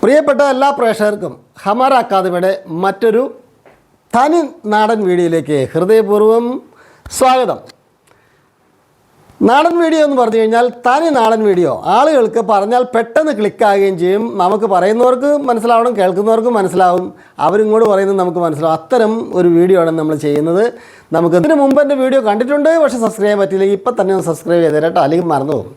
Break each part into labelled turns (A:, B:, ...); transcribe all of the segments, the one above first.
A: പ്രിയപ്പെട്ട എല്ലാ പ്രേക്ഷകർക്കും ഹമാര അക്കാദമിയുടെ മറ്റൊരു തനി നാടൻ വീഡിയോയിലേക്ക് ഹൃദയപൂർവ്വം സ്വാഗതം. നാടൻ വീഡിയോ എന്ന് പറഞ്ഞു കഴിഞ്ഞാൽ തനി നാടൻ വീഡിയോ. ആളുകൾക്ക് പറഞ്ഞാൽ പെട്ടെന്ന് ക്ലിക്കാകുകയും ചെയ്യും. നമുക്ക് പറയുന്നവർക്ക് മനസ്സിലാവണം, കേൾക്കുന്നവർക്കും മനസ്സിലാവും, അവരിങ്ങോട്ട് പറയുന്നത് നമുക്ക് മനസ്സിലാവും. അത്തരം ഒരു വീഡിയോ ആണ് നമ്മൾ ചെയ്യുന്നത്. നമുക്ക് ഇതിന് മുമ്പ് എൻ്റെ വീഡിയോ കണ്ടിട്ടുണ്ട്, പക്ഷേ സബ്സ്ക്രൈബ് ചെയ്യാൻ പറ്റിയില്ലെങ്കിൽ ഇപ്പം തന്നെ ഒന്ന് സബ്സ്ക്രൈബ് ചെയ്ത് തരാം, അല്ലെങ്കിൽ മറന്നു പോകും.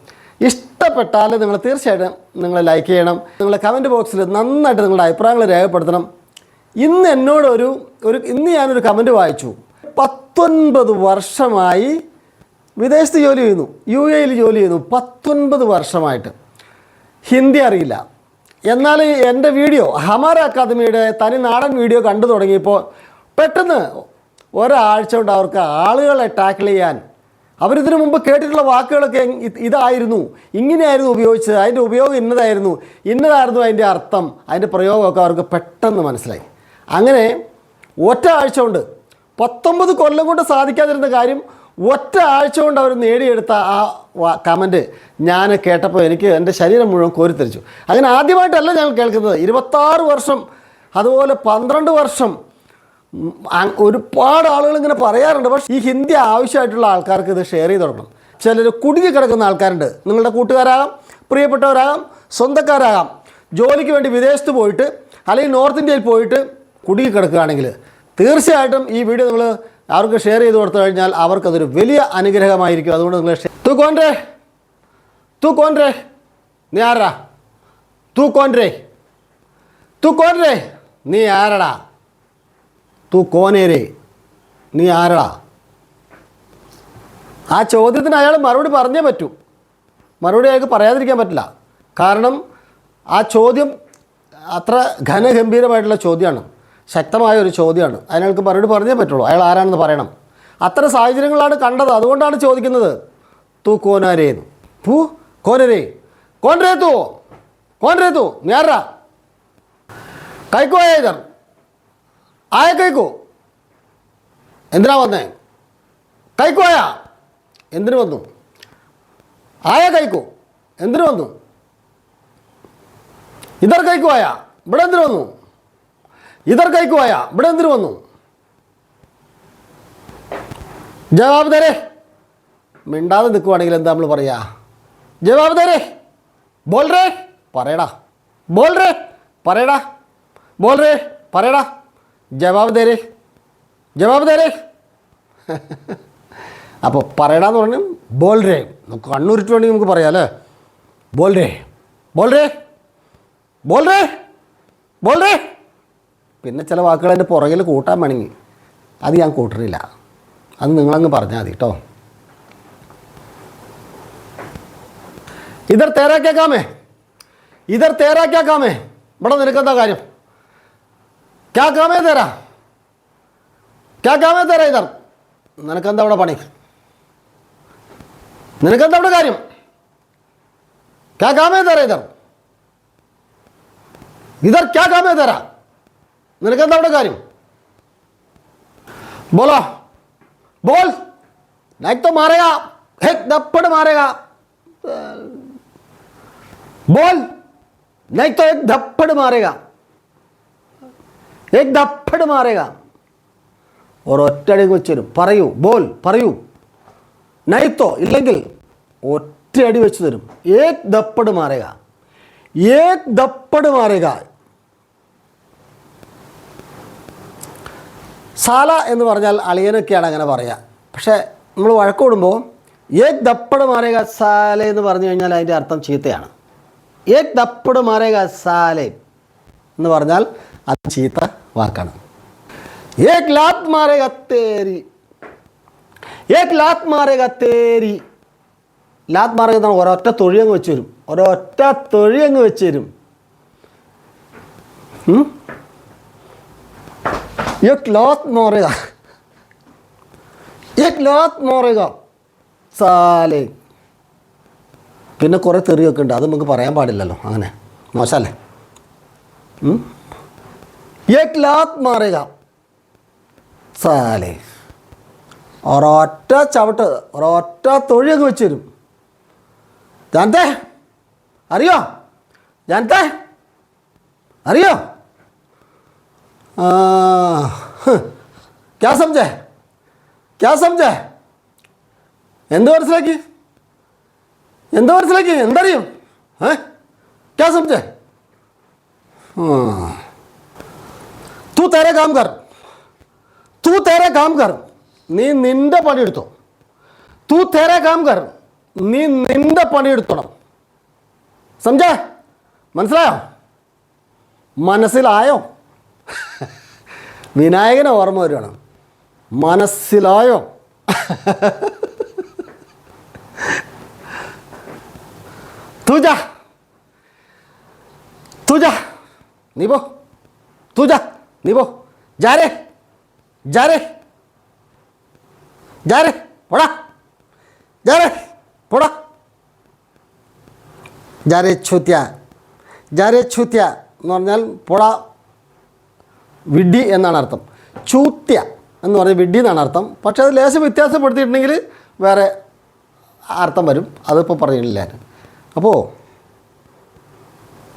A: ഇഷ്ടപ്പെട്ടാൽ നിങ്ങൾ തീർച്ചയായിട്ടും നിങ്ങൾ ലൈക്ക് ചെയ്യണം. നിങ്ങളുടെ കമൻറ്റ് ബോക്സിൽ നന്നായിട്ട് നിങ്ങളുടെ അഭിപ്രായങ്ങൾ രേഖപ്പെടുത്തണം. ഇന്ന് എന്നോട് ഇന്ന് ഞാനൊരു കമൻറ്റ് വായിച്ചു. 19 വർഷമായി വിദേശത്ത് ജോലി ചെയ്യുന്നു, UAE ജോലി ചെയ്യുന്നു. 19 വർഷമായിട്ട് ഹിന്ദി അറിയില്ല. എന്നാൽ എൻ്റെ വീഡിയോ ഹമാര അക്കാദമിയുടെ തനി നാടൻ വീഡിയോ കണ്ടു തുടങ്ങിയപ്പോൾ പെട്ടെന്ന് ഒരാഴ്ച കൊണ്ട് അവർക്ക് ആളുകളെ ടാക്കിൾ ചെയ്യാൻ, അവരിതിനു മുമ്പ് കേട്ടിട്ടുള്ള വാക്കുകളൊക്കെ ഇതായിരുന്നു, ഇങ്ങനെയായിരുന്നു ഉപയോഗിച്ചത്, അതിൻ്റെ ഉപയോഗം ഇന്നതായിരുന്നു അതിൻ്റെ അർത്ഥം, അതിൻ്റെ പ്രയോഗമൊക്കെ അവർക്ക് പെട്ടെന്ന് മനസ്സിലായി. അങ്ങനെ ഒറ്റ ആഴ്ച കൊണ്ട് 19 കൊല്ലം കൊണ്ട് സാധിക്കാതിരുന്ന കാര്യം ഒറ്റ ആഴ്ച കൊണ്ട് അവർ നേടിയെടുത്ത ആ കമൻറ്റ് ഞാൻ കേട്ടപ്പോൾ എനിക്ക് എൻ്റെ ശരീരം മുഴുവൻ കോരിത്തെറിച്ചു. അങ്ങനെ ആദ്യമായിട്ടല്ല ഞാൻ കേൾക്കുന്നത്. 26 വർഷം, അതുപോലെ 12 വർഷം ഒരുപാട് ആളുകൾ ഇങ്ങനെ പറയാറുണ്ട്. പക്ഷേ ഈ ഹിന്ദി ആവശ്യമായിട്ടുള്ള ആൾക്കാർക്ക് ഇത് ഷെയർ ചെയ്ത് കൊടുക്കണം. ചിലർ കുടുങ്ങി കിടക്കുന്ന ആൾക്കാരുണ്ട്. നിങ്ങളുടെ കൂട്ടുകാരാകാം, പ്രിയപ്പെട്ടവരാകാം, സ്വന്തക്കാരാകാം. ജോലിക്ക് വേണ്ടി വിദേശത്ത് പോയിട്ട് അല്ലെങ്കിൽ നോർത്ത് ഇന്ത്യയിൽ പോയിട്ട് കുടുങ്ങി കിടക്കുകയാണെങ്കിൽ തീർച്ചയായിട്ടും ഈ വീഡിയോ നിങ്ങൾ അവർക്ക് ഷെയർ ചെയ്ത് കൊടുത്തു കഴിഞ്ഞാൽ അവർക്കതൊരു വലിയ അനുഗ്രഹമായിരിക്കും. അതുകൊണ്ട് നിങ്ങൾ തൂ കോൻ രേ നീ ആരടാ, തൂ കോൻ രേ നീ ആരടാ, തൂ കോനേരേ നീ ആരടാ. ആ ചോദ്യത്തിന് അയാൾ മറുപടി പറഞ്ഞേ പറ്റൂ. മറുപടി അയാൾക്ക് പറയാതിരിക്കാൻ പറ്റില്ല. കാരണം ആ ചോദ്യം അത്ര ഘനഗംഭീരമായിട്ടുള്ള ചോദ്യമാണ്, ശക്തമായ ഒരു ചോദ്യമാണ്. അയാൾക്ക് മറുപടി പറഞ്ഞേ പറ്റുള്ളൂ. അയാൾ ആരാണെന്ന് പറയണം. അത്തരം സാഹചര്യങ്ങളാണ് കണ്ടത്. അതുകൊണ്ടാണ് ചോദിക്കുന്നത്. തൂ കോനാരേന്ന്, പൂ കോനരേ, കോൻ രേ തൂ നീ ആരാ, കൈക്കോ ഏതർ ആയ കൈക്കോ, എന്തിനാ വന്നേ, കൈക്കോ ആയ എന്തിനു വന്നു, ആയ കൈക്കോ എന്തിനു വന്നു, ഇതർ കൈക്കോ ആയ ഇവിടെ എന്തിനു വന്നു, ഇതർ കൈക്കോ ആയ ഇവിടെ എന്തിനു വന്നു. ജവാബ് തരേ. മിണ്ടാതെ നിൽക്കുവാണെങ്കിൽ എന്താ നമ്മൾ പറയാ, ജവാബ് തരേ, ബോൾ രേ പറയടാ, ബോൾ രേ പറയടാ, ബോൾ രേ പറയടാ, ജവാബ് തരേ, ജവാബ് തരേ. അപ്പോൾ പറയടാന്ന് പറഞ്ഞു ബോൾ രേ. നമുക്ക് കണ്ണൂരിട്ട് വേണമെങ്കിൽ നമുക്ക് പറയാം അല്ലേ, ബോൾ രേ, ബോൾ രേ, ബോൾ രേ, ബോൾ രേ. പിന്നെ ചില വാക്കുകൾ എൻ്റെ പുറകിൽ കൂട്ടാൻ വേണമെങ്കിൽ അത് ഞാൻ കൂട്ടറില്ല. അത് നിങ്ങളങ്ങ് പറഞ്ഞാൽ മതി കേട്ടോ. ഇതർ തേരാ ക്യാ കാമേ, ഇതർ തേരാ ക്യാ കാമേ, ഇവിടെ നിനക്കെന്താ കാര്യം, ക്യാ കാമേ തേരാ, ക്യാ കാമേ തേരാ, ഇതർ നിനക്കെന്താ ഇവിടെ പണി, നിനക്കെന്താ ഇവിടെ കാര്യം, ക്യാ കാമേ തേരാ, ഇതർ ഇതർ ക്യാ കാമേ തേരാ, നിനക്കെന്താ ഇവിടെ കാര്യം, बोलो बोल नहीं तो मारेगा, एक थप्पड़ मारेगा, बोल नहीं तो एक थप्पड़ मारेगा, एक थप्पड़ मारेगा. ഒരൊറ്റടി വെച്ച് തരും. പറയൂ, ബോൾ പറയൂ, നൈത്തോ ഇല്ലെങ്കിൽ ഒറ്റയടി വെച്ച് തരും. ഏക് ദപ്പട് മാറുക, ഏക് ദപ്പട് മാറുക. സാല എന്ന് പറഞ്ഞാൽ അളിയനൊക്കെയാണ് അങ്ങനെ പറയുക. പക്ഷേ നമ്മൾ വഴക്ക് കൂടുമ്പോൾ ഏക് ദപ്പട് മാറുക സാല എന്ന് പറഞ്ഞു കഴിഞ്ഞാൽ അതിൻ്റെ അർത്ഥം ചീത്തയാണ്. ഏക് ദപ്പട് മാറുക സാലെ എന്ന് പറഞ്ഞാൽ അത് ചീത്ത വാക്കാണ്. एक लात मारेगा तेरी, एक लात मारेगा तेरी. ലാത്ത് മാറുക ഒരൊറ്റ തൊഴി അങ്ങ് വെച്ച് തരും, ഒരൊറ്റ തൊഴി അങ്ങ് വെച്ച് തരും. एक लात मारेगा, एक लात मारेगा സാലേ. പിന്നെ കുറേ തെറിയൊക്കെ ഉണ്ട്, അത് നമുക്ക് പറയാൻ പാടില്ലല്ലോ, അങ്ങനെ മോശമല്ലേ. एक लात मारेगा സാലേ, ഒരൊറ്റ ചവിട്ട്, ഒരൊറ്റ തൊഴിയൊക്കെ വെച്ച് തരും. ജാനത്തെ അറിയോ, ജാനത്തെ അറിയോ? ക്യാ സംജേ? ക്യാ സംജേ? എന്ത് മനസ്സിലാക്കി? എന്ത് മനസ്സിലാക്കി? എന്തറിയും? ക്യാ സംജേ? തൂ തേരെ കാം കർ, തൂ തേരെ കാം കർ, നീ നിന്റെ പണിയെടുത്തോ. തൂ തേരെ കാം കർ, നീ നിന്റെ പണിയെടുത്തോണം. സംജേ? മനസ്സിലായോ? മനസ്സിലായോ? വിനായകനെ ഓർമ്മ വരുവാണ്. മനസ്സിലായോ? തൂജ തൂജ നീ പോ, തൂജ നീ പോ, ജാരേ ജാരേ ജാരേ പോടാ, ജാരേ പോടാ. ജാരേ ഛൂത്യ, ജാരേ ഛൂത്യ എന്ന് പറഞ്ഞാൽ പോടാ, വിഡ്ഢി എന്നാണ് അർത്ഥം. ചൂത്യ എന്ന് പറഞ്ഞാൽ വിഡ്ഢി എന്നാണ് അർത്ഥം. പക്ഷേ അത് ലേശം വ്യത്യാസപ്പെടുത്തിയിട്ടുണ്ടെങ്കിൽ വേറെ അർത്ഥം വരും. അതിപ്പോൾ പറയുന്നില്ല. അപ്പോൾ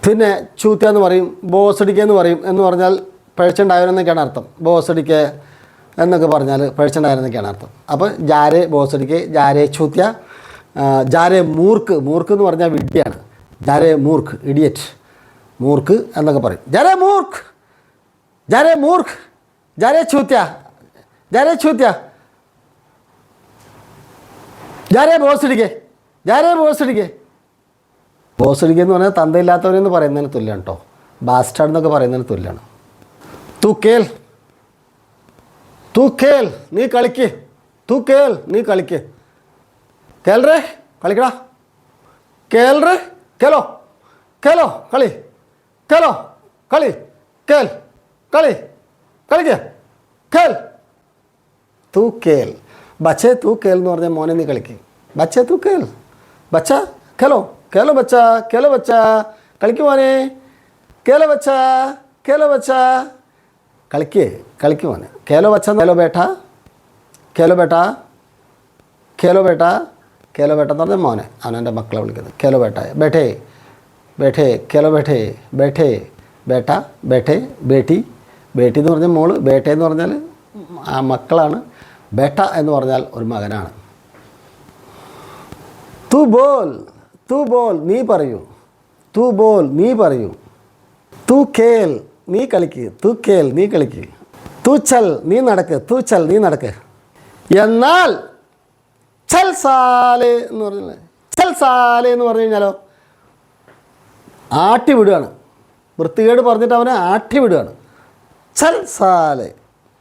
A: പിന്നെ ചൂത്യ എന്ന് പറയും, ബോസടിക്ക എന്ന് പറയും. എന്ന് പറഞ്ഞാൽ പഴിച്ചുണ്ടായവരെന്നൊക്കെയാണ് അർത്ഥം. ബോസടിക്ക എന്നൊക്കെ പറഞ്ഞാൽ പഴിച്ചുണ്ടായവരെന്നൊക്കെയാണ് അർത്ഥം. അപ്പോൾ ജാരേ ബോസടിക്ക, ജാരേ ചൂത്യ, ജാരേ മൂർക്ക്. മൂർക്ക് എന്ന് പറഞ്ഞാൽ വിഡ്ഢിയാണ്. ജാരേ മൂർക്ക്, ഇഡിയറ്റ്, മൂർക്ക് എന്നൊക്കെ പറയും. ജാരേ മൂർക്ക്, ജാരേ മൂർക്ക്, ജാരേ ചൂത്യ, ജാരേ ചൂത്യ, ജാരേ ബോസടിക്ക, ജാരേ ബോസടിക്ക. ബോസടിക്ക എന്ന് പറഞ്ഞാൽ തന്തയില്ലാത്തവരെന്ന് പറയുന്നതിന് തുല്യമാണ് കേട്ടോ. ബാസ്റ്റാർഡ് എന്നൊക്കെ പറയുന്നതിന് തുല്യമാണ്. തൂ കേൽ, തൂ കേൽ, നീ കളിക്ക്. തൂ കേൽ, നീ കളിക്ക്. കേൾറേ, കളിക്കടാ. കേൾറേ, കേലോ, കേലോ, കളി, കേലോ, കളി, കേൽ, കളി, കളിക്ക്, കേൽ. തൂ കേൽ, ബച്ചേ തൂ കേൽ എന്ന് പറഞ്ഞാൽ മോനെ നീ കളിക്ക്. ബച്ചേ തൂ കേൽ, ബച്ച കേലോ, കേലോ ബച്ച, കേലോ ബച്ച, കളിക്ക് മോനെ, കേലോ ബച്ച, കേലോ ബച്ച, കളിക്ക്, കളിക്ക് മോനെ. കേലോ ബച്ച, കേലോ ബേട്ട, കേലോ ബേട്ട, കേലോ ബേട്ട, കേലോ ബേട്ട എന്ന് പറഞ്ഞാൽ മോനെ, അവനെൻ്റെ മക്കളെ വിളിക്കുന്നത്. കേലോ ബേട്ട, ബേഠേ, ബേഠേ, കേലോ ബേഠേ, ബേഠേ, ബേട്ട, ബേഠേ, ബേട്ടി. ബേട്ടി എന്ന് പറഞ്ഞാൽ മോള്, ബേട്ട എന്ന് പറഞ്ഞാൽ ആ മക്കളാണ്. ബേട്ട എന്ന് പറഞ്ഞാൽ ഒരു മകനാണ്. തൂ ബോൽ, തൂ ബോൽ, നീ പറയൂ. തൂ ബോൽ, നീ പറയൂ. തൂ കേൽ, നീ കളിക്ക്. തൂ കേൽ, നീ കളിക്ക്. തൂ ചൽ, നീ നടക്ക്. തൂ ചൽ, നീ നടക്ക്. എന്നാൽ ചൽ സാല് എന്ന് പറഞ്ഞാൽ, ചൽ സാല് എന്ന് പറഞ്ഞു കഴിഞ്ഞാലോ ആട്ടി വിടുകയാണ്. വൃത്തികേട് പറഞ്ഞിട്ട് അവനെ ആട്ടി വിടുകയാണ്. ചൽ സാല്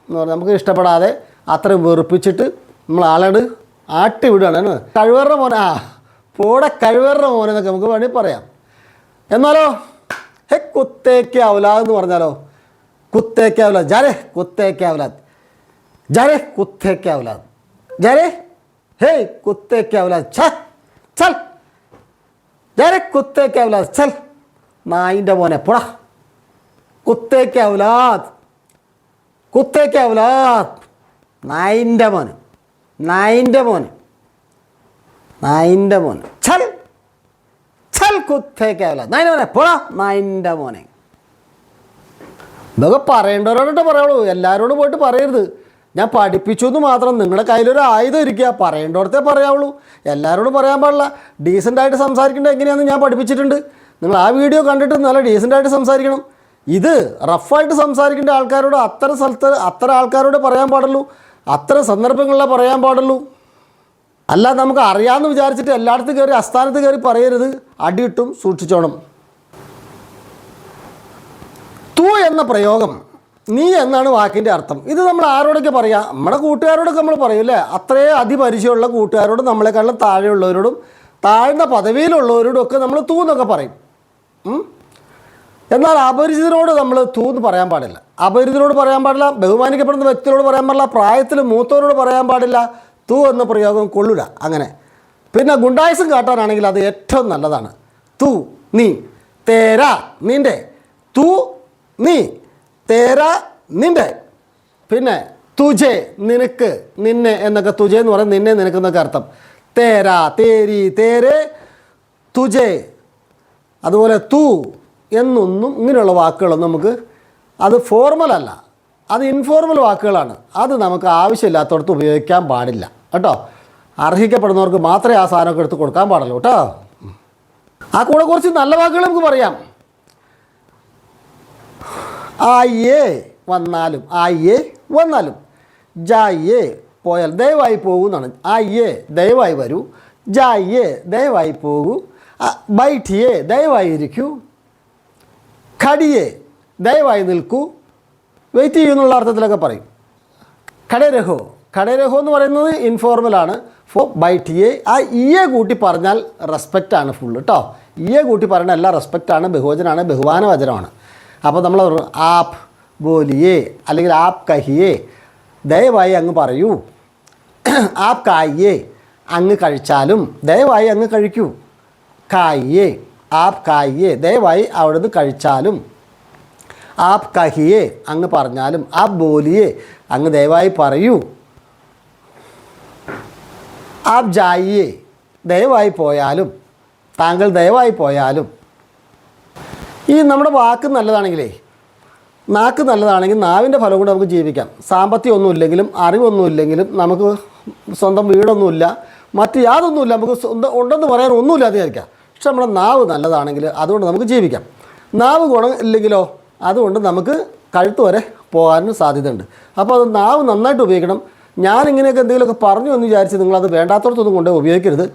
A: എന്ന് പറഞ്ഞാൽ നമുക്ക് ഇഷ്ടപ്പെടാതെ അത്രയും വെറുപ്പിച്ചിട്ട് നമ്മൾ ആളോട് ആട്ടി വിടുകയാണ്. കഴിവറുടെ മോനെ, പോടെ കഴിവറുടെ മോനെ എന്നൊക്കെ നമുക്ക് വേണമെങ്കിൽ പറയാം. എന്നാലോ ഹെ കുത്തേക്ക് ഔലാദ് എന്ന് പറഞ്ഞാലോ, കുത്തേക്ക് ഔലാദ്, ജാരേ കുത്തേക്ക് ഔലാദ്, ജാരേ കുത്തേക്ക് ഔലാദ്, ജാരേ ഹേ കുത്തേക്ക് ഔലാദ്, ചൽ, ജാരേ കുത്തേക്ക് ഔലാദ്, ചൽ, നായിൻ്റെ മോനെ പോടാ. കുത്തേക്ക് ഔലാദ്, കുത്തേക്ക് ഔലാദ്, നായിൻ്റെ മോന്, നായിൻ്റെ മോന്, നായിൻ്റെ മോന്, ചൽ, ചൽ കുത്തേക്ക് ഔലാദ്, നായിൻ്റെ മോനെ പോടാ, നായിൻ്റെ മോനെ. ഇതൊക്കെ പറയേണ്ടവരോട്ട് പറയുള്ളൂ, എല്ലാവരോടും പോയിട്ട് പറയരുത്. ഞാൻ പഠിപ്പിച്ചു എന്ന് മാത്രം. നിങ്ങളുടെ കയ്യിലൊരു ആയുധം ഇരിക്കുക, പറയേണ്ടടത്തേ പറയാവുള്ളൂ. എല്ലാവരോടും പറയാൻ പാടില്ല. ഡീസൻ്റായിട്ട് സംസാരിക്കേണ്ടത് എങ്ങനെയാണെന്ന് ഞാൻ പഠിപ്പിച്ചിട്ടുണ്ട്. നിങ്ങൾ ആ വീഡിയോ കണ്ടിട്ട് നല്ല ഡീസൻ്റായിട്ട് സംസാരിക്കണം. ഇത് റഫായിട്ട് സംസാരിക്കേണ്ട ആൾക്കാരോട് അത്തരം സ്ഥലത്ത് അത്തരം ആൾക്കാരോട് പറയാൻ പാടുള്ളൂ, അത്തരം സന്ദർഭങ്ങളിലേ പറയാൻ പാടുള്ളൂ. അല്ലാതെ നമുക്ക് അറിയാമെന്ന് വിചാരിച്ചിട്ട് എല്ലായിടത്തും കയറി അസ്ഥാനത്ത് കയറി പറയരുത്. അടിയിട്ടും സൂക്ഷിച്ചോണം. തൂ എന്ന പ്രയോഗം, നീ എന്നാണ് വാക്കിൻ്റെ അർത്ഥം. ഇത് നമ്മൾ ആരോടൊക്കെ പറയാം? നമ്മുടെ കൂട്ടുകാരോടൊക്കെ നമ്മൾ പറയൂല്ലേ? അത്രയും അതിപരിചയമുള്ള കൂട്ടുകാരോടും നമ്മളെക്കാളും താഴെയുള്ളവരോടും താഴ്ന്ന പദവിയിലുള്ളവരോടും ഒക്കെ നമ്മൾ തൂ എന്നൊക്കെ പറയും. എന്നാൽ അപരിചിതനോട് നമ്മൾ തൂ എന്ന് പറയാൻ പാടില്ല. അപരിചിതനോട് പറയാൻ പാടില്ല, ബഹുമാനിക്കപ്പെടുന്ന വ്യക്തിയോട് പറയാൻ പാടില്ല, പ്രായത്തിൽ മൂത്തവരോട് പറയാൻ പാടില്ല. തൂ എന്ന പ്രയോഗം കൊള്ളില്ല അങ്ങനെ. പിന്നെ ഗുണ്ടായുസം കാട്ടാനാണെങ്കിൽ അത് ഏറ്റവും നല്ലതാണ്. തൂ നീ, തേര നിൻ്റെ, തൂ നീ, തേര നിൻ്റെ. പിന്നെ തുജെ നിനക്ക്, നിന്നെ എന്നൊക്കെ, തുജെ എന്ന് പറയുന്നത് നിന്നെ നിനക്കെന്നൊക്കെ അർത്ഥം. തേര, തേരി, തേരെ, തുജെ. അതുപോലെ തൂ എന്നൊന്നും ഇങ്ങനെയുള്ള വാക്കുകളൊന്നും നമുക്ക് അത് ഫോർമലല്ല, അത് ഇൻഫോർമൽ വാക്കുകളാണ്. അത് നമുക്ക് ആവശ്യമില്ലാത്തടത്ത് ഉപയോഗിക്കാൻ പാടില്ല കേട്ടോ. അർഹിക്കപ്പെടുന്നവർക്ക് മാത്രമേ ആ സാധനമൊക്കെ എടുത്ത് കൊടുക്കാൻ പാടുള്ളൂ കേട്ടോ. ആ കൂടെ കുറച്ച് നല്ല വാക്കുകൾ നമുക്ക് പറയാം. ആയേ വന്നാലും, ആയേ വന്നാലും, ജായേ പോയാൽ, ദയവായി പോകൂ എന്നാണ്. ആയേ ദയവായി വരൂ, ജായേ ദയവായി പോകൂ, ബൈഠിയേ ദയവായി ഇരിക്കൂ, ഖടിയേ ദയവായി നിൽക്കൂ, വെയിറ്റ് ചെയ്യുന്നുള്ള അർത്ഥത്തിലൊക്കെ പറയും. ഖടരഹോ, ഖടരഹോ എന്ന് പറയുന്നത് ഇൻഫോർമലാണ്. ബൈഠിയേ, ആ ഇയെ കൂട്ടി പറഞ്ഞാൽ റെസ്പെക്റ്റാണ് ഫുള്ള് കേട്ടോ. ഇയെ കൂട്ടി പറയുന്ന എല്ലാം റെസ്പെക്റ്റാണ്, ബഹുവചനാണ്, ബഹുമാന വചനമാണ്. അപ്പോൾ നമ്മൾ ആപ്പ് ബോലിയേ അല്ലെങ്കിൽ ആപ്പ് കഹിയേ, ദയവായി അങ്ങ് പറയൂ. ആപ്പ് കായിയേ, അങ്ങ് കഴിച്ചാലും, ദയവായി അങ്ങ് കഴിക്കൂ. കായിയേ, ആപ്പ് കായിയേ, ദയവായി അവിടുന്ന് കഴിച്ചാലും. ആപ്പ് കഹിയേ, അങ്ങ് പറഞ്ഞാലും. ആപ്പ് ബോലിയേ, അങ്ങ് ദയവായി പറയൂ. ആപ്പ് ജായിയേ, ദയവായി പോയാലും, താങ്കൾ ദയവായി പോയാലും. ഈ നമ്മുടെ വാക്ക് നല്ലതാണെങ്കിലേ, നാക്ക് നല്ലതാണെങ്കിൽ നാവിൻ്റെ ഫലം കൊണ്ട് നമുക്ക് ജീവിക്കാം. സാമ്പത്തികമൊന്നും ഇല്ലെങ്കിലും അറിവൊന്നുമില്ലെങ്കിലും നമുക്ക് സ്വന്തം വീടൊന്നുമില്ല, മറ്റ് യാതൊന്നുമില്ല, നമുക്ക് സ്വന്തം ഉണ്ടെന്ന് പറയാൻ ഒന്നുമില്ലാതെ വിചാരിക്കാം. പക്ഷെ നമ്മുടെ നാവ് നല്ലതാണെങ്കിൽ അതുകൊണ്ട് നമുക്ക് ജീവിക്കാം. നാവ് ഗുണം ഇല്ലെങ്കിലോ അതുകൊണ്ട് നമുക്ക് കഴുത്ത് വരെ പോകാനും സാധ്യതയുണ്ട്. അപ്പോൾ അത് നാവ് നന്നായിട്ട് ഉപയോഗിക്കണം. ഞാനിങ്ങനെയൊക്കെ എന്തെങ്കിലുമൊക്കെ പറഞ്ഞു എന്ന് വിചാരിച്ച് നിങ്ങളത് വേണ്ടാത്തടത്തൊന്നും കൊണ്ടുപോയി ഉപയോഗിക്കരുത്.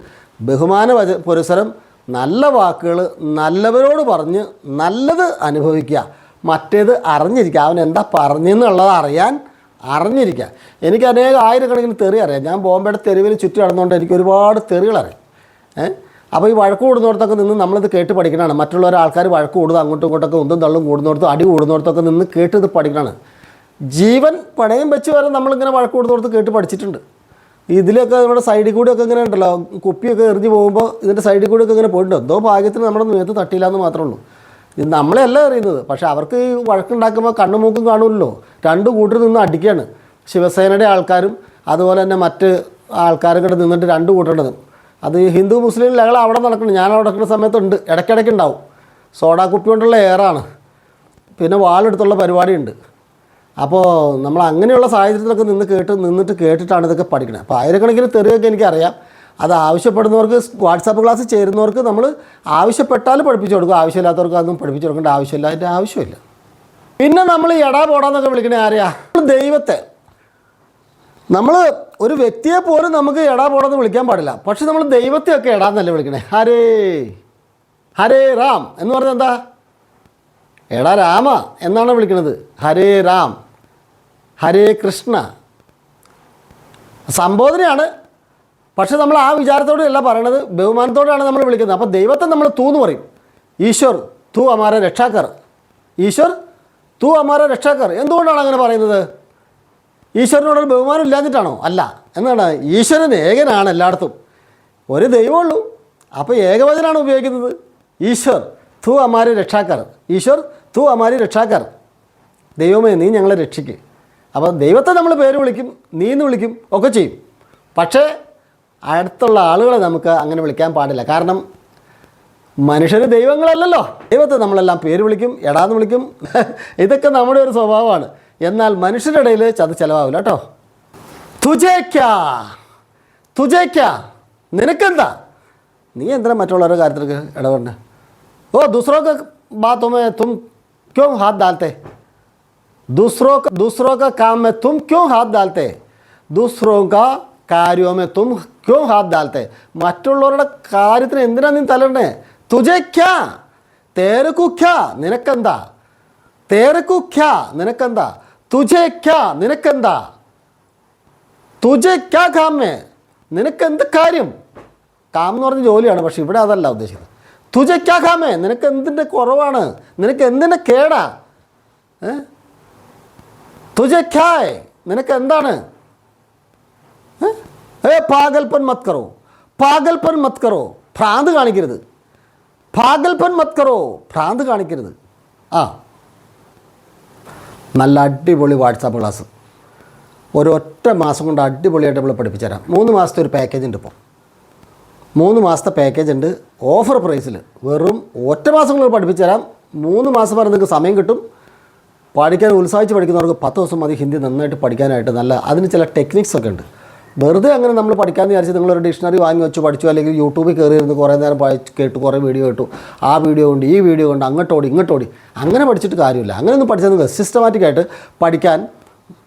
A: ബഹുമാന പുരസരം, നല്ല വാക്കുകൾ നല്ലവരോട് പറഞ്ഞ് നല്ലത് അനുഭവിക്കുക. മറ്റേത് അറിഞ്ഞിരിക്കുക, അവൻ എന്താ പറഞ്ഞെന്നുള്ളത് അറിഞ്ഞിരിക്കുക. എനിക്ക് ആയിരക്കണക്കിന് തെറി അറിയാം. ഞാൻ ബോംബെയുടെ തെരുവിൽ ചുറ്റി നടന്നുകൊണ്ട് എനിക്ക് ഒരുപാട് തെറികളറിയാം. അപ്പോൾ ഈ വഴക്ക് കൂടുന്നിടത്തൊക്കെ നിന്ന് നമ്മളിത് കേട്ട് പഠിക്കണതാണ്. മറ്റുള്ളവർ ആൾക്കാർ വഴക്ക് കൂടുന്നത് അങ്ങോട്ടും ഇങ്ങോട്ടൊക്കെ ഉന്തും തള്ളും കൂടുന്നിടത്തും അടി കൂടുന്നിടത്തൊക്കെ നിന്ന് കേട്ട് ഇത് പഠിക്കണതാണ്. ജീവൻ പണയം വെച്ച് വരെ നമ്മളിങ്ങനെ വഴക്ക് കൂടുന്നിടത്ത് കേട്ട് പഠിച്ചിട്ടുണ്ട്. ഇതിലൊക്കെ നമ്മുടെ സൈഡിൽ കൂടിയൊക്കെ ഇങ്ങനെ ഉണ്ടല്ലോ, കുപ്പിയൊക്കെ എറിഞ്ഞ് പോകുമ്പോൾ ഇതിൻ്റെ സൈഡിൽ കൂടിയൊക്കെ ഇങ്ങനെ പോയിട്ടുണ്ട്. എന്തോ ഭാഗ്യത്തിന് നമ്മുടെ മേത്ത് തട്ടിയില്ല എന്ന് മാത്രമേ ഉള്ളൂ. ഇത് നമ്മളെല്ലാം അറിയുന്നത്. പക്ഷേ അവർക്ക് ഈ വഴക്കുണ്ടാക്കുമ്പോൾ കണ്ണും മൂക്കും കാണുമല്ലോ. രണ്ട് കൂട്ടർ നിന്ന് അടിക്കുകയാണ്. ശിവസേനയുടെ ആൾക്കാരും അതുപോലെ തന്നെ മറ്റ് ആൾക്കാരും കൂടെ നിന്നിട്ട് രണ്ട് കൂട്ടേണ്ടത്. അത് ഹിന്ദു മുസ്ലിം ലഹള അവിടെ നടക്കണം. ഞാൻ അവിടെ നടക്കുന്ന സമയത്തുണ്ട്, ഇടയ്ക്കിടയ്ക്ക് ഉണ്ടാവും. സോഡാ കുപ്പി കൊണ്ടുള്ള എയറാണ്, പിന്നെ വാളെടുത്തുള്ള പരിപാടിയുണ്ട്. അപ്പോൾ നമ്മൾ അങ്ങനെയുള്ള സാഹചര്യത്തിലൊക്കെ നിന്നിട്ട് കേട്ടിട്ടാണ് ഇതൊക്കെ പഠിക്കുന്നത്. അപ്പോൾ ആയിരക്കണക്കിന് തെറിയൊക്കെ എനിക്കറിയാം. അത് ആവശ്യപ്പെടുന്നവർക്ക്, വാട്സാപ്പ് ക്ലാസ് ചേരുന്നവർക്ക് നമ്മൾ ആവശ്യപ്പെട്ടാലും പഠിപ്പിച്ചു കൊടുക്കും. ആവശ്യമില്ലാത്തവർക്ക് അതൊന്നും പഠിപ്പിച്ചു കൊടുക്കേണ്ട ആവശ്യമില്ല, അതിൻ്റെ ആവശ്യമില്ല. പിന്നെ നമ്മൾ എടാ പോടാന്നൊക്കെ വിളിക്കണേ ആരെയാ? ദൈവത്തെ. നമ്മൾ ഒരു വ്യക്തിയെ പോലും നമുക്ക് എടാ പോടാന്ന് വിളിക്കാൻ പാടില്ല. പക്ഷെ നമ്മൾ ദൈവത്തെയൊക്കെ എടാന്നല്ലേ വിളിക്കണേ. ഹരേ ഹരേ റാം എന്ന് പറഞ്ഞാൽ എന്താ? എടാ രാമ എന്നാണ് വിളിക്കുന്നത്. ഹരേ റാം, ഹരേ കൃഷ്ണ സംബോധനയാണ്. പക്ഷെ നമ്മൾ ആ വിചാരത്തോടെയല്ല പറയണത്, ബഹുമാനത്തോടെയാണ് നമ്മൾ വിളിക്കുന്നത്. അപ്പോൾ ദൈവത്തെ നമ്മൾ തൂന്ന് പറയും. ഈശ്വർ തൂ അമാര രക്ഷാക്കർ, ഈശ്വർ തൂ അമാര രക്ഷാക്കർ. എന്തുകൊണ്ടാണ് അങ്ങനെ പറയുന്നത്? ഈശ്വരനോടൊരു ബഹുമാനം ഇല്ലാഞ്ഞിട്ടാണോ? അല്ല. എന്താണ്? ഈശ്വരൻ ഏകനാണ് എല്ലായിടത്തും, ഒരു ദൈവമുള്ളൂ. അപ്പോൾ ഏകവചനാണ് ഉപയോഗിക്കുന്നത്. ഈശ്വർ തൂ അമാരി രക്ഷാക്കർ, ഈശ്വർ തൂ അമാരി രക്ഷാക്കർ. ദൈവമേ നീ ഞങ്ങളെ രക്ഷിക്ക്. അപ്പോൾ ദൈവത്തെ നമ്മൾ പേര് വിളിക്കും, നീന്ന് വിളിക്കും, ഒക്കെ ചെയ്യും. പക്ഷേ അടുത്തുള്ള ആളുകളെ നമുക്ക് അങ്ങനെ വിളിക്കാൻ പാടില്ല. കാരണം മനുഷ്യർ ദൈവങ്ങളല്ലല്ലോ. ദൈവത്തെ നമ്മളെല്ലാം പേര് വിളിക്കും, എടാന്ന് വിളിക്കും. ഇതൊക്കെ നമ്മുടെ ഒരു സ്വഭാവമാണ്. എന്നാൽ മനുഷ്യരുടെ ഇടയിൽ അത് ചിലവാവില്ല കേട്ടോ. തുജയ്ക്ക നിനക്കെന്താ? നീ എന്തിനാ മറ്റുള്ളവരുടെ കാര്യത്തിലേക്ക് ഇടപെടണേ? ഓ दूसरों का बातों में तुम क्यों हाथ डालते? दूसरों का काम में तुम क्यों हाथ डालते? दूसरों का कार्यों में तुम क्यों हाथ डालते? മറ്റുള്ളവരുടെ കാര്യത്തിന് എന്തിനാ നീ തലണ്ടേ? തുജയ്ക്ക തേരക്കുഖ്യ നിനക്കെന്താ? തേരക്കുഖ്യ നിനക്കെന്താ? തുജയ്ക്ക നിനക്കെന്താ? തുജയ്ക്ക കാമേ നിനക്കെന്ത് കാര്യം? കാം എന്ന് പറഞ്ഞ ജോലിയാണ്, പക്ഷെ ഇവിടെ അതല്ല ഉദ്ദേശിക്കുന്നത്. തുജയ്ക്ക കാമേ നിനക്ക് എന്തിൻ്റെ കുറവാണ്? നിനക്ക് എന്തിൻ്റെ കേടാ? തുജയ്ക്കായ് നിനക്ക് എന്താണ്? പാഗൽപ്പൻ മത് കറോ, പാഗൽപ്പൻ മത് കറോ, ഭ്രാന്ത് കാണിക്കരുത്. പാഗൽപ്പൻ മത് കറോ, ഭ്രാന്ത് കാണിക്കരുത്. ആ നല്ല അടിപൊളി വാട്സാപ്പ് ക്ലാസ് ഒരൊറ്റ മാസം കൊണ്ട് അടിപൊളിയായിട്ട് നമ്മൾ പഠിപ്പിച്ചു തരാം. 3 മാസത്തെ ഒരു പാക്കേജ് ഉണ്ട്. ഇപ്പോൾ 3 മാസത്തെ പാക്കേജ് ഉണ്ട് ഓഫർ പ്രൈസിൽ. വെറും ഒറ്റ മാസം കൊണ്ട് പഠിപ്പിച്ചു തരാം. 3 മാസം വരെ നിങ്ങൾക്ക് സമയം കിട്ടും. പഠിക്കാൻ ഉത്സാഹിച്ച് പഠിക്കുന്നവർക്ക് 10 ദിവസം മതി ഹിന്ദി നന്നായിട്ട് പഠിക്കാനായിട്ട്. നല്ല അതിന് ചില ടെക്നിക്സ് ഒക്കെ ഉണ്ട്. വെറുതെ അങ്ങനെ നമ്മൾ പഠിക്കാമെന്ന് വിചാരിച്ച് നിങ്ങളൊരു ഡിക്ഷണറി വാങ്ങി വെച്ച് പഠിച്ചു, അല്ലെങ്കിൽ യൂട്യൂബിൽ കയറി ഇരുന്ന് കുറേ നേരം കേട്ടു, കുറേ വീഡിയോ കേട്ടു, ആ വീഡിയോ കൊണ്ട് ഈ വീഡിയോ കൊണ്ട് അങ്ങോട്ടോടി അങ്ങനെ പഠിച്ചിട്ട് കാര്യമില്ല. അങ്ങനെയൊന്നും പഠിച്ചാൽ നിങ്ങൾക്ക് സിസ്റ്റമാറ്റിക്കായിട്ട് പഠിക്കാൻ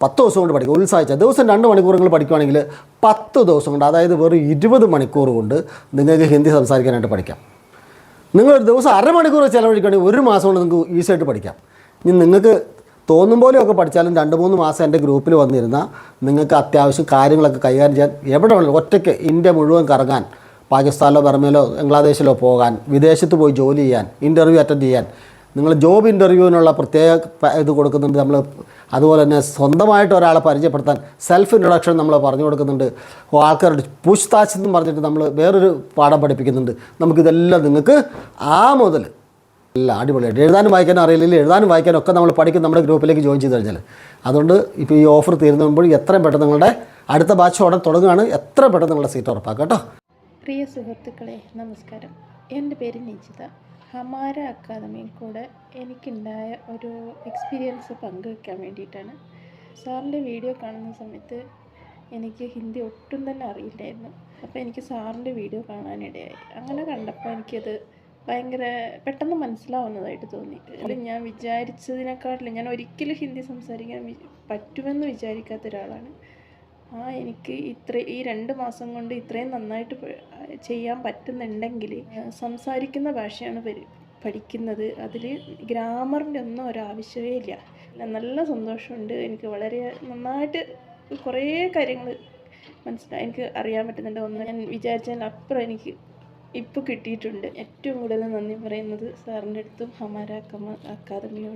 A: 10 ദിവസം കൊണ്ട് പഠിക്കും. ഉത്സാഹിച്ച ദിവസം 2 മണിക്കൂർ നിങ്ങൾ പഠിക്കുകയാണെങ്കിൽ 10 ദിവസം കൊണ്ട്, അതായത് വെറും 20 മണിക്കൂർ കൊണ്ട് നിങ്ങൾക്ക് ഹിന്ദി സംസാരിക്കാനായിട്ട് പഠിക്കാം. നിങ്ങളൊരു ദിവസം അരമണിക്കൂർ ചിലവഴിക്കുകയാണെങ്കിൽ 1 മാസം കൊണ്ട് നിങ്ങൾക്ക് ഈസിയായിട്ട് പഠിക്കാം. ഇനി നിങ്ങൾക്ക് തോന്നും പോലെയൊക്കെ പഠിച്ചാലും 2-3 മാസം എൻ്റെ ഗ്രൂപ്പിൽ വന്നിരുന്നാൽ നിങ്ങൾക്ക് അത്യാവശ്യം കാര്യങ്ങളൊക്കെ കൈകാര്യം ചെയ്യാൻ എവിടെ വേണമെങ്കിലും ഒറ്റയ്ക്ക് ഇന്ത്യ മുഴുവൻ കറങ്ങാൻ, പാകിസ്ഥാനിലോ ബർമയിലോ ബംഗ്ലാദേശിലോ പോകാൻ, വിദേശത്ത് പോയി ജോലി ചെയ്യാൻ, ഇൻ്റർവ്യൂ അറ്റൻഡ് ചെയ്യാൻ, നിങ്ങൾ ജോബ് ഇൻ്റർവ്യൂവിനുള്ള പ്രത്യേക ഇത് കൊടുക്കുന്നുണ്ട് നമ്മൾ. അതുപോലെ തന്നെ സ്വന്തമായിട്ട് ഒരാളെ പരിചയപ്പെടുത്താൻ സെൽഫ് ഇൻട്രൊഡക്ഷൻ നമ്മൾ പറഞ്ഞു കൊടുക്കുന്നുണ്ട്. ആൾക്കാരുടെ പൂച്ച്താച്ച് എന്ന് പറഞ്ഞിട്ട് നമ്മൾ വേറൊരു പാഠം പഠിപ്പിക്കുന്നുണ്ട്. നമുക്കിതെല്ലാം നിങ്ങൾക്ക് മുതൽ എല്ലാം അടിപൊളിയായിട്ട് എഴുതാനും വായിക്കാനും അറിയില്ലെങ്കിൽ എഴുതാനും വായിക്കാനും ഒക്കെ നമ്മൾ പഠിക്കും നമ്മുടെ ഗ്രൂപ്പിലേക്ക് ജോയിൻ ചെയ്ത് കഴിഞ്ഞാൽ. അതുകൊണ്ട് ഇപ്പോൾ ഈ ഓഫർ തീരുമ്പോൾ എത്രയും പെട്ടെന്ന് നിങ്ങളുടെ അടുത്ത ബാച്ച് ഉടൻ തുടങ്ങുകയാണ്. എത്രയും പെട്ടെന്ന് നിങ്ങളുടെ സീറ്റ് ഉറപ്പാക്കാം കേട്ടോ.
B: പ്രിയ സുഹൃത്തുക്കളെ നമസ്കാരം. എൻ്റെ പേര് നിജിത. ഹമാര അക്കാദമിയിൽ കൂടെ എനിക്കുണ്ടായ ഒരു എക്സ്പീരിയൻസ് പങ്കുവയ്ക്കാൻ വേണ്ടിയിട്ടാണ്. സാറിൻ്റെ വീഡിയോ കാണുന്ന സമയത്ത് എനിക്ക് ഹിന്ദി ഒട്ടും തന്നെ അറിയില്ലായിരുന്നു. അപ്പോൾ എനിക്ക് സാറിൻ്റെ വീഡിയോ കാണാനിടയായി. അങ്ങനെ കണ്ടപ്പോൾ എനിക്കത് ഭയങ്കര പെട്ടെന്ന് മനസ്സിലാവുന്നതായിട്ട് തോന്നി. അത് ഞാൻ വിചാരിച്ചതിനെക്കാട്ടിലും ഞാൻ ഒരിക്കലും ഹിന്ദി സംസാരിക്കാൻ പറ്റുമെന്ന് വിചാരിക്കാത്ത ഒരാളാണ്. എനിക്ക് ഈ 2 മാസം കൊണ്ട് ഇത്രയും നന്നായിട്ട് ചെയ്യാൻ പറ്റുന്നുണ്ടെങ്കിൽ സംസാരിക്കുന്ന ഭാഷയാണ് പഠിക്കുന്നത്. അതിൽ ഗ്രാമറിൻ്റെ ഒന്നും ഒരാവശ്യമേ ഇല്ല. നല്ല സന്തോഷമുണ്ട്. എനിക്ക് വളരെ നന്നായിട്ട് കുറേ കാര്യങ്ങൾ എനിക്ക് അറിയാൻ പറ്റുന്നുണ്ട്. ഒന്ന് ഞാൻ വിചാരിച്ചതിനപ്പുറം എനിക്ക് ഇപ്പോൾ കിട്ടിയിട്ടുണ്ട്. ഏറ്റവും കൂടുതൽ നന്ദി പറയുന്നത് സാറിൻ്റെ അടുത്തും ഹമാര അക്കാദമിയോട്.